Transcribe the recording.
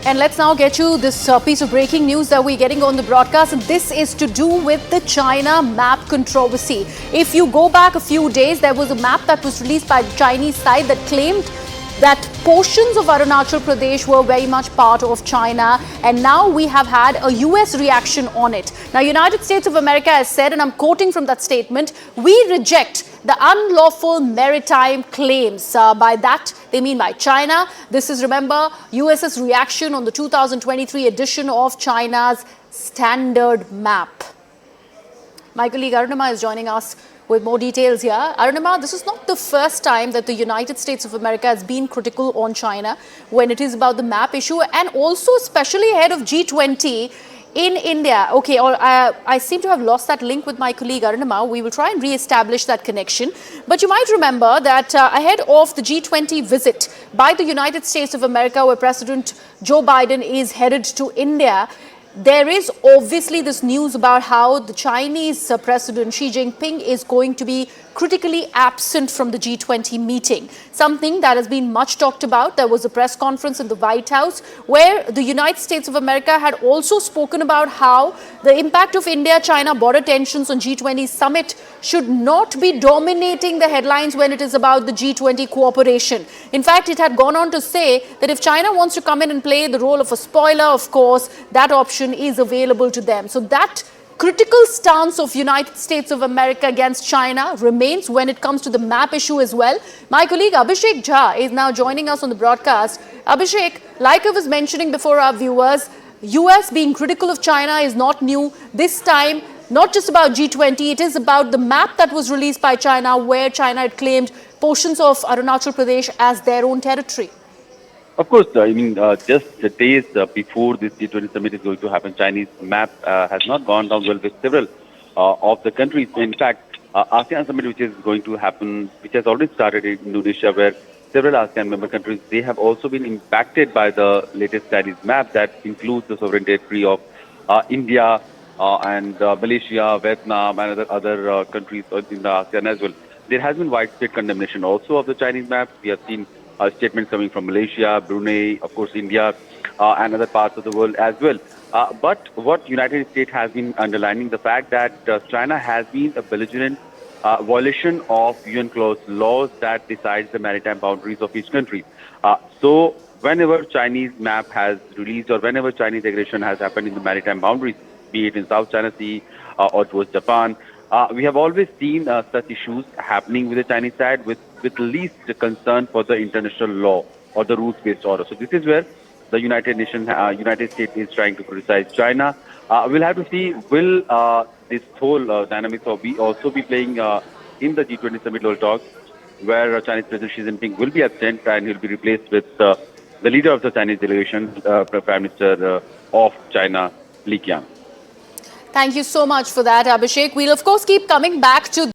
And let's now get you this piece of breaking news that we're getting on the broadcast. And this is to do with the China map controversy. If you go back a few days, there was a map that was released by the Chinese side that claimed that portions of Arunachal Pradesh were very much part of China, and now we have had a US reaction on it. Now, United States of America has said, and I'm quoting from that statement, "We reject the unlawful maritime claims." By that, they mean by China. This is, remember, US's reaction on the 2023 edition of China's standard map. My colleague Arunima is joining us with more details here. Arunima, this is not the first time that the United States of America has been critical on China when it is about the map issue, and also especially ahead of G20 in India. Okay, I seem to have lost that link with my colleague Arunima. We will try and re-establish that connection. But you might remember that ahead of the G20 visit by the United States of America, where President Joe Biden is headed to India, there is obviously this news about how the Chinese President Xi Jinping is going to be critically absent from the G20 meeting, something that has been much talked about. There was a press conference in the White House where the United States of America had also spoken about how the impact of India-China border tensions on G20 summit should not be dominating the headlines when it is about the G20 cooperation. In fact, it had gone on to say that if China wants to come in and play the role of a spoiler, of course, that option is available to them. So that critical stance of United States of America against China remains when it comes to the map issue as well. My colleague Abhishek Jha is now joining us on the broadcast. Abhishek, like I was mentioning before our viewers, US being critical of China is not new. This time, not just about G20, it is about the map that was released by China, where China had claimed portions of Arunachal Pradesh as their own territory. Of course, just days before this G20 summit is going to happen, Chinese map has not gone down well with several of the countries. In fact, ASEAN summit, which is going to happen, which has already started in Indonesia, where several ASEAN member countries, they have also been impacted by the latest Chinese map that includes the sovereign territory of India and Malaysia, Vietnam, and other countries in the ASEAN as well. There has been widespread condemnation also of the Chinese map. We have seen statements coming from Malaysia, Brunei, of course, India, and other parts of the world as well. But what United States has been underlining the fact that China has been a belligerent violation of UN clause laws that decides the maritime boundaries of each country. So whenever Chinese map has released or whenever Chinese aggression has happened in the maritime boundaries, be it in South China Sea or towards Japan, we have always seen such issues happening with the Chinese side with least concern for the international law or the rules-based order. So this is where the United States is trying to criticize China. We'll have to see, will this whole dynamics also be playing in the G20 summit level talks, where Chinese President Xi Jinping will be absent and he'll be replaced with the leader of the Chinese delegation, Prime Minister of China, Li Qiang. Thank you so much for that, Abhishek. We'll, of course, keep coming back to